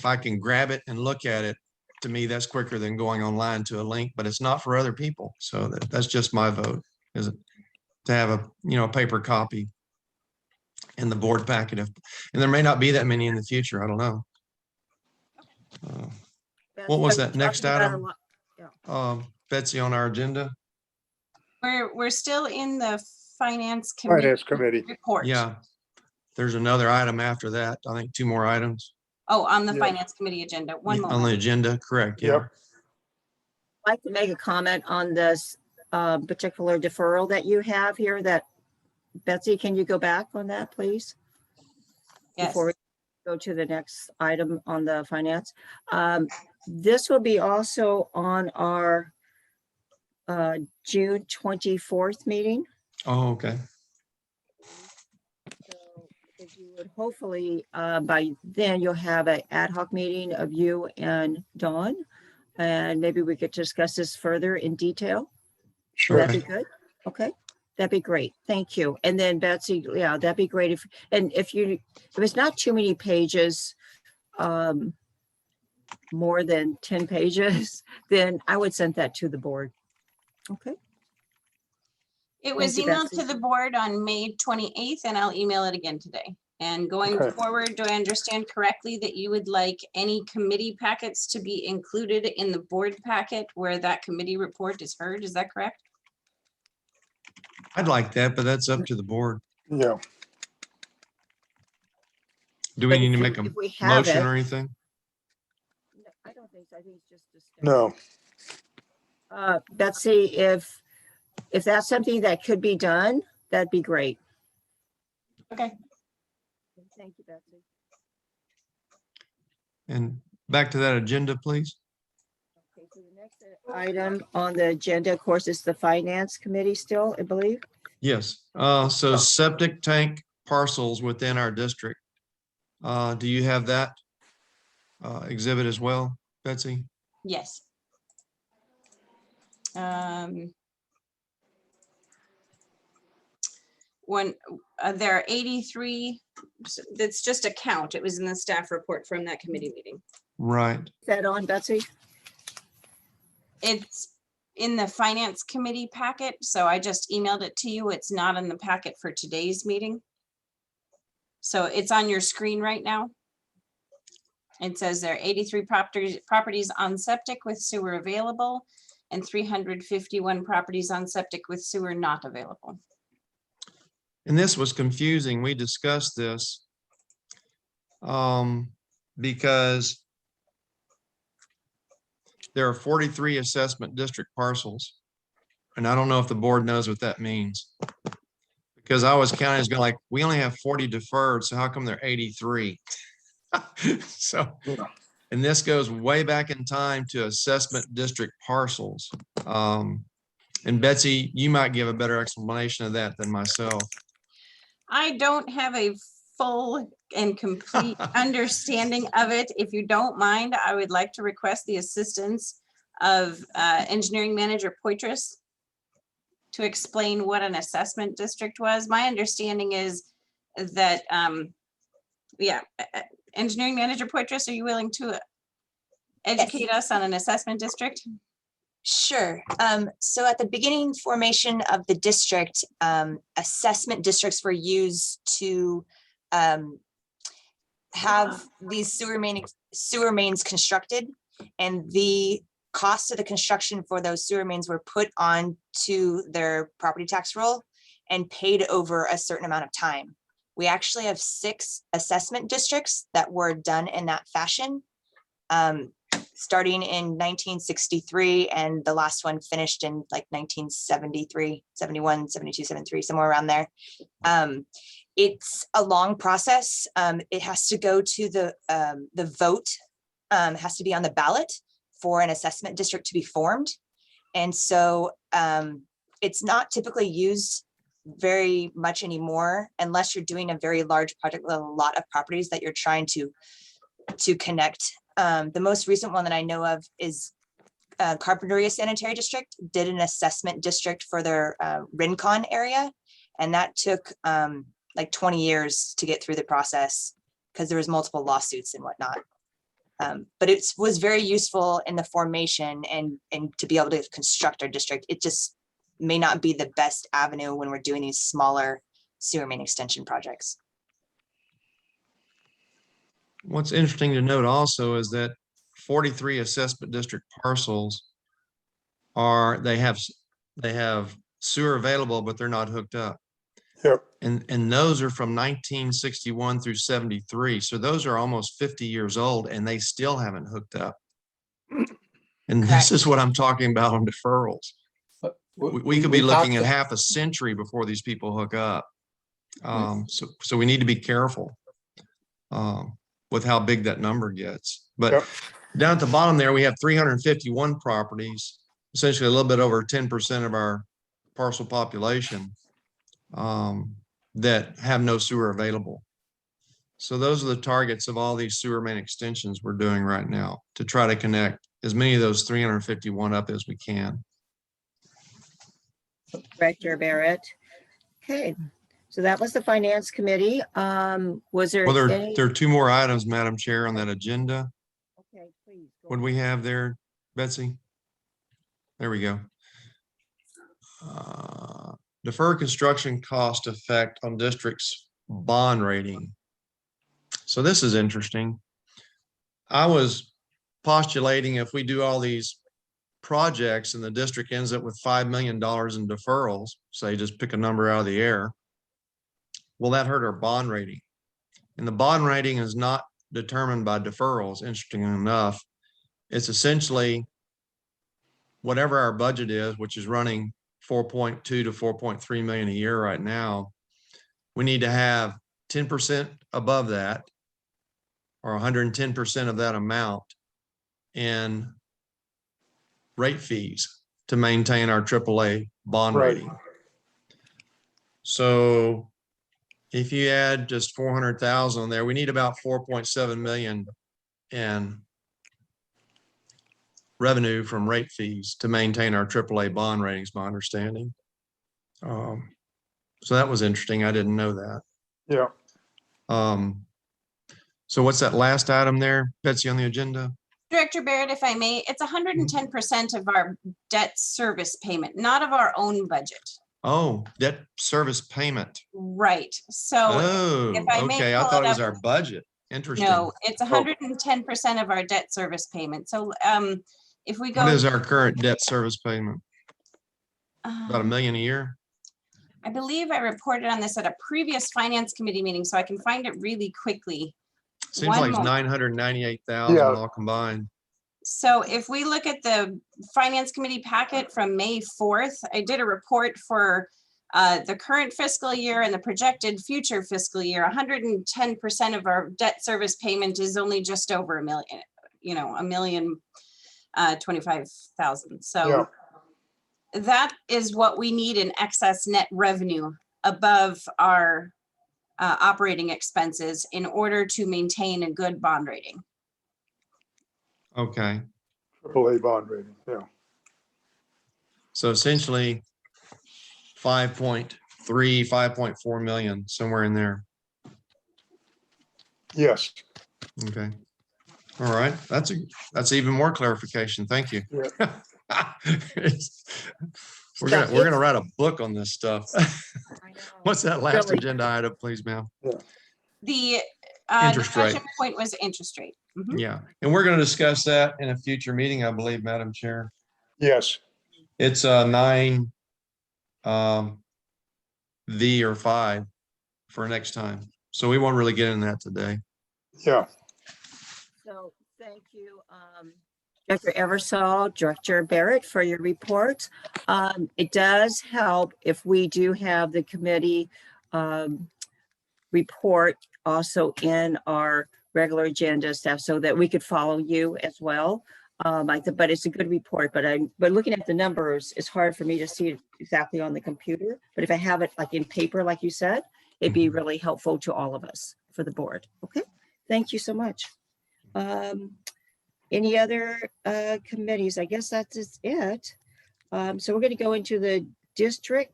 I can grab it and look at it, to me, that's quicker than going online to a link, but it's not for other people. So that's just my vote, is to have a, you know, paper copy in the board packet. And there may not be that many in the future. I don't know. What was Betsy, are that you next talking about a item? lot- Betsy, on our agenda? We're still in the finance committee Finance Committee. report. Yeah. There's another item after that. I think 2 more items. Oh, on the Yeah. finance committee agenda. One On the moment. agenda, correct, yeah. Yep. I'd like to make a comment on this particular deferral that you have here that, Betsy, can you go back on that, please? Yes. Before we go to the next item on the finance. This will be also on our June 24th meeting. Oh, okay. So if you would hopefully, by then you'll have an ad hoc meeting of you and Dawn. And maybe we could discuss this further in detail. Would Sure. that be good? Okay, that'd be great. Thank you. And then Betsy, yeah, that'd be great. If it's not too many pages, more than 10 pages, then I would send that to the board. Okay. It was Thank you, emailed to Betsy. the board on May 28th, and I'll email it again today. And going Okay. forward, do I understand correctly that you would like any committee packets to be included in the board packet where that committee report is heard? Is that correct? I'd like that, but that's up to the board. Yeah, Do we But need to if make a if we have motion it- or anything? No, I don't think so. I think it's just a step. no, Betsy, if that's something that could be done, that'd be great. Okay. Thank you, Betsy. And back to that agenda, please. Okay, so the next item on the agenda, of course, is the finance committee still, I believe. Yes, so septic tank parcels within our district. Do you have that exhibit as well, Betsy? Yes. When there are 83, that's just a count. It was in the staff report from that committee meeting. Right. Is that on, Betsy? It's in the finance committee packet, so I just emailed it to you. It's not in the packet for today's meeting. So it's on your screen right now. It says there are 83 properties on septic with sewer available and 351 properties on septic with sewer not available. And this was confusing. We discussed this because there are 43 assessment district parcels. And I don't know if the board knows what that means. Because I was counting as going like, we only have 40 deferred, so how come they're 83? So, and this goes way back in time to assessment district parcels. And Betsy, you might give a better explanation of that than myself. I don't have a full and complete understanding of it. If you don't mind, I would like to request the assistance of engineering manager Poitras to explain what an assessment district was. My understanding is that, engineering manager Poitras, are you willing to educate us on an assessment district? Sure. So at the beginning formation of the district, assessment districts were used to have these sewer mains constructed, and the cost of the construction for those sewer mains were put on to their property tax roll and paid over a certain amount of time. We actually have 6 assessment districts that were done in that fashion. Starting in 1963, and the last one finished in like 1973, 71, 72, 73, somewhere around there. It's a long process. It has to go to the vote, has to be on the ballot for an assessment district to be formed. And so it's not typically used very much anymore unless you're doing a very large project with a lot of properties that you're trying to connect. The most recent one that I know of is Carpinteria Sanitary District did an assessment district for their Rincon area. And that took like 20 years to get through the process because there was multiple lawsuits and whatnot. But it was very useful in the formation and to be able to construct our district. It just may not be the best avenue when we're doing these smaller sewer main extension projects. What's interesting to note also is that 43 assessment district parcels they have sewer available, but they're not hooked up. Yep. And those are from 1961 through 73. So those are almost 50 years old and they still haven't hooked up. And this Correct. is what I'm talking about on deferrals. We could be looking at talked- half a century before these people hook up. So we need to be careful with how big that number gets. But Yep. down at the bottom there, we have 351 properties, essentially a little bit over 10% of our parcel population that have no sewer available. So those are the targets of all these sewer main extensions we're doing right now to try to connect as many of those 351 up as we can. Director Barrett. Okay, so that was the Finance Committee. Was there Well, any? there are two more items, Madam Chair, on that agenda. Okay, please. go What do we have there, Betsy? There we go. Defer construction cost effect on district's bond rating. So this is interesting. I was postulating if we do all these projects and the district ends up with $5 million in deferrals, say just pick a number out of the air, will that hurt our bond rating? And the bond rating is not determined by deferrals, interestingly enough. It's essentially whatever our budget is, which is running 4.2 to 4.3 million a year right now. We need to have 10% above that or 110% of that amount in rate fees to maintain our AAA bond Right. rating. So if you add just 400,000 on there, we need about 4.7 million in revenue from rate fees to maintain our AAA bond ratings, my understanding. So that was interesting. I didn't know that. Yeah. So what's that last item there, Betsy, on the agenda? Director Barrett, if I may, it's 110% of our debt service payment, not of our own budget. Oh, debt service payment. Right. So Oh, if I may okay. I pull thought it it was up- our budget. Interesting. no, it's 110% of our debt service payment. So if we go. What is our current debt service payment? About $1 um, million a year? I believe I reported on this at a previous finance committee meeting, so I can find it really quickly. Seems One like it's moment. 998,000 Yeah. all combined. So if we look at the finance committee packet from May 4th, I did a report for the current fiscal year and the projected future fiscal year. 110% of our debt service payment is only just over $1 million, $1,025,000. So that is what we need in excess net revenue above our operating expenses in order to maintain a good bond rating. Okay. AAA bond rating, yeah. So essentially 5.3, 5.4 million, somewhere in there. Yes. Okay. All right. That's even more clarification. Thank you. Yeah. We're Yeah, gonna write a book on this stuff. I know. What's that last Really? agenda item, please, ma'am? The Interest discussion rate. point was interest rate. Mhm. Yeah, and we're gonna discuss that in a future meeting, I believe, Madam Chair. Yes. It's 9 V or 5 for next time. So we won't really get into that today. Yeah. So thank you, Director Eversole, Director Barrett, for your reports. It does help if we do have the committee report also in our regular agenda stuff so that we could follow you as well. But it's a good report, but looking at the numbers, it's hard for me to see it exactly on the computer. But if I have it like in paper, like you said, it'd be really helpful to all of us for the board. Okay, thank you so much. Any other committees? I guess that's just it. So we're going to go into the district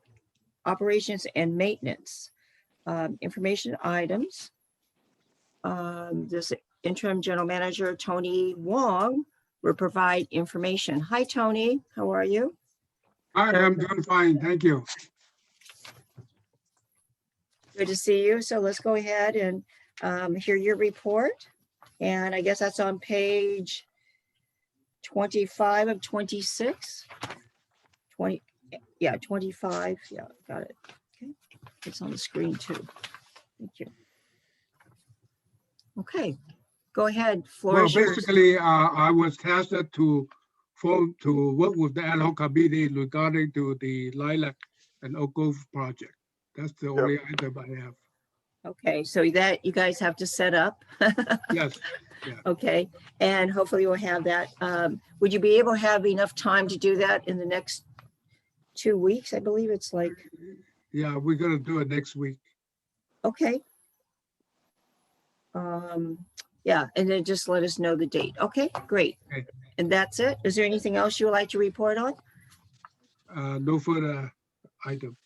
operations and maintenance information items. This interim general manager, Tony Wong, will provide information. Hi, Tony. How are you? I am doing fine, thank you. Good to see you. So let's go ahead and hear your report. And I guess that's on page 25 of 26. 20, yeah, 25. Yeah, got it. Okay, it's on the screen too. Thank you. Okay, go ahead. Floor Well, is yours. basically, I was tasked to work with the ad hoc committee regarding to the Lilac and Oak Grove project. That's the only item I have. Okay, so that you guys have to set up. Yes, Okay, and hopefully we'll have that. Would you be able to have enough time to do that in the next 2 weeks? I believe it's like, yeah, we're gonna do it next week. okay. Yeah, and then just let us know the date. Okay, great. Okay. And that's it. Is there anything else you would like to report on? No further item.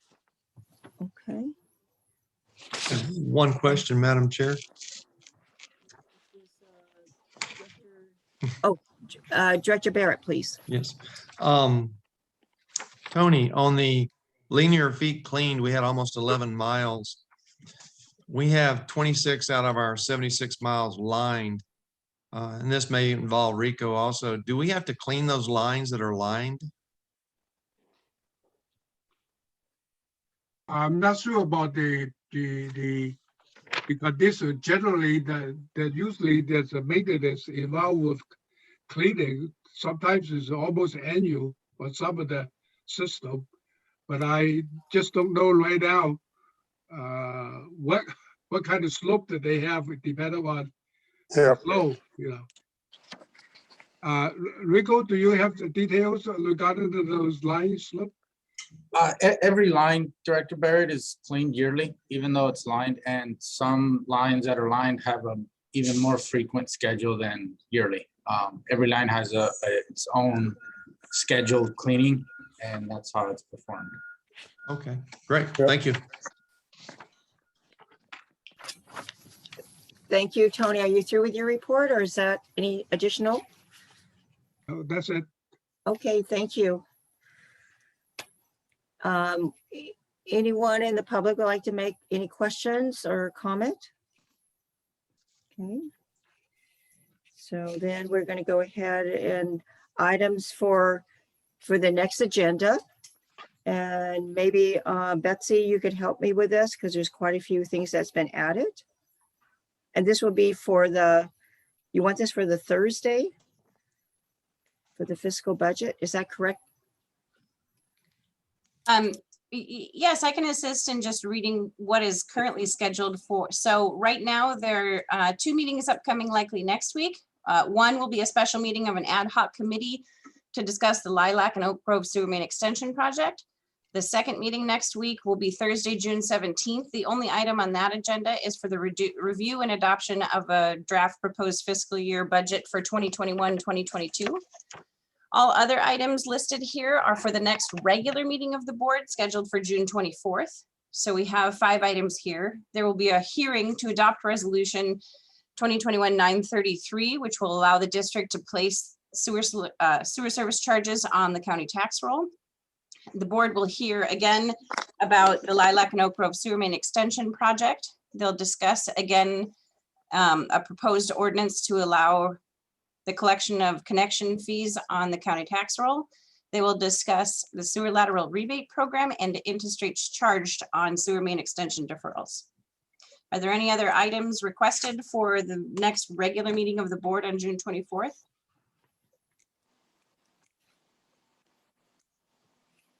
Okay. One question, Madam Chair. Oh, Director Barrett, please. Yes. Tony, on the linear feet cleaned, we had almost 11 miles. We have 26 out of our 76 miles lined. And this may involve Rico also. Do we have to clean those lines that are lined? I'm not sure about the because this is generally that usually there's a maintenance involved with cleaning. Sometimes it's almost annual on some of the system, but I just don't know right now what kind of slope that they have depending on Yeah, the flow, you know. Rico, do you have the details regarding to those line slope? Every line, Director Barrett, is cleaned yearly, even though it's lined, and some lines that are lined have a even more frequent schedule than yearly. Every line has its own scheduled cleaning, and that's how it's performed. Okay, great. Yep. Thank you. Thank you, Tony. Are you through with your report or is that any additional? Oh, that's it. Okay, thank you. Anyone in the public would like to make any questions or comment? Okay. So then we're going to go ahead and items for the next agenda. And maybe Betsy, you could help me with this because there's quite a few things that's been added. And this will be for you want this for the Thursday? For the fiscal budget, is that correct? Yes, I can assist in just reading what is currently scheduled for. So right now there are 2 meetings upcoming likely next week. One will be a special meeting of an ad hoc committee to discuss the Lilac and Oak Grove Sewer Main Extension project. The second meeting next week will be Thursday, June 17th. The only item on that agenda is for the review and adoption of a draft proposed fiscal year budget for 2021-2022. All other items listed here are for the next regular meeting of the board scheduled for June 24th. So we have 5 items here. There will be a hearing to adopt resolution 2021-933, which will allow the district to place sewer service charges on the county tax roll. The board will hear again about the Lilac and Oak Grove Sewer Main Extension project. They'll discuss again a proposed ordinance to allow the collection of connection fees on the county tax roll. They will discuss the sewer lateral rebate program and interest rates charged on sewer main extension deferrals. Are there any other items requested for the next regular meeting of the board on June 24th?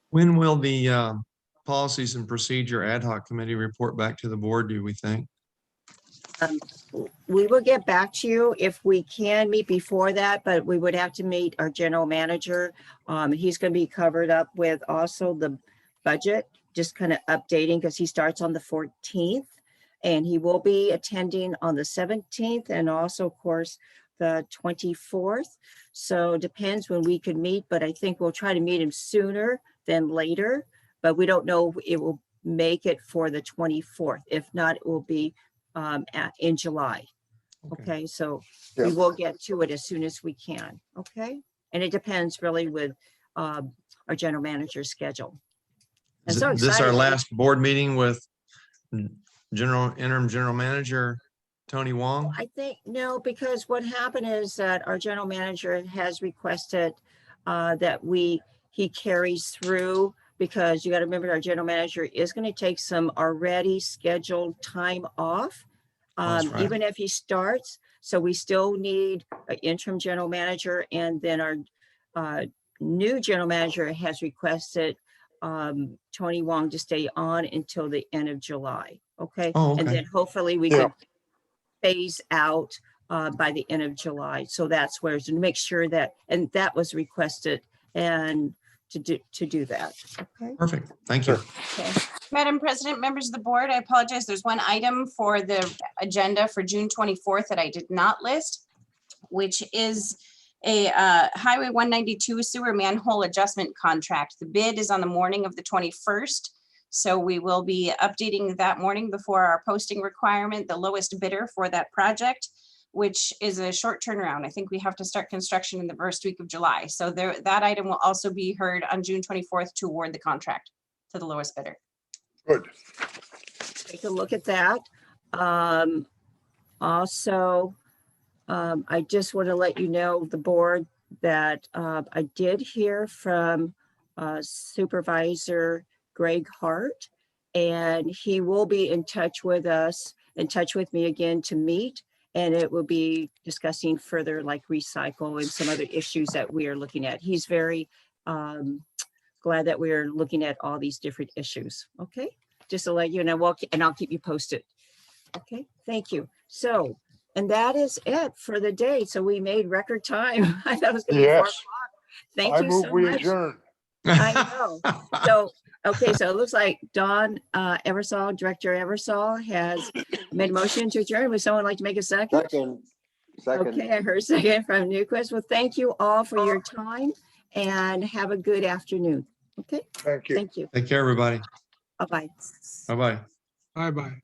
When will the policies and procedure ad hoc committee report back to the board, do we think? We will get back to you if we can meet before that, but we would have to meet our general manager. He's going to be covered up with also the budget, just kind of updating because he starts on the 14th. And he will be attending on the 17th and also, of course, the 24th. So it depends when we could meet, but I think we'll try to meet him sooner than later. But we don't know if it will make it for the 24th. If not, it will be in July. Okay, so we Yeah. will get to it as soon as we can. Okay, and it depends really with our general manager's schedule. I'm Is so this our excited. last board meeting with interim general manager Tony Wong? I think, no, because what happened is that our general manager has requested that he carries through, because you got to remember our general manager is going to take some already scheduled time off. That's right. Even if he starts, so we still need an interim general manager, and then our new general manager has requested Tony Wong to stay on until the end of July. Okay. Oh, And okay. then hopefully we Yeah. could phase out by the end of July. So that's where, to make sure that, and that was requested and to do that. Okay. Perfect. Thank you. Okay. Madam President, members of the board, I apologize. There's one item for the agenda for June 24th that I did not list, which is a Highway 192 sewer manhole adjustment contract. The bid is on the morning of the 21st. So we will be updating that morning before our posting requirement, the lowest bidder for that project, which is a short turnaround. I think we have to start construction in the first week of July. So that item will also be heard on June 24th to award the contract to the lowest bidder. Good. Take a look at that. Also, I just want to let you know, the board, that I did hear from Supervisor Greg Hart, and he will be in touch with us, in touch with me again to meet, and it will be discussing further like recycle and some other issues that we are looking at. He's very glad that we're looking at all these different issues. Okay, just to let you know, and I'll keep you posted. Okay, thank you. So, and that is it for the day. So we made record time. I thought it was gonna be 4 o'clock. Yes. Thank I you move so we much. adjourn. I know. So, okay, so it looks like Don Eversole, Director Eversole, has made a motion to adjourn. Would someone like to make a second? Second. Okay, I heard second from Newquist. Well, thank you all for your time and have a good afternoon. Okay, Thank you. thank you. Take care, everybody. Bye-bye. Bye-bye. Bye-bye.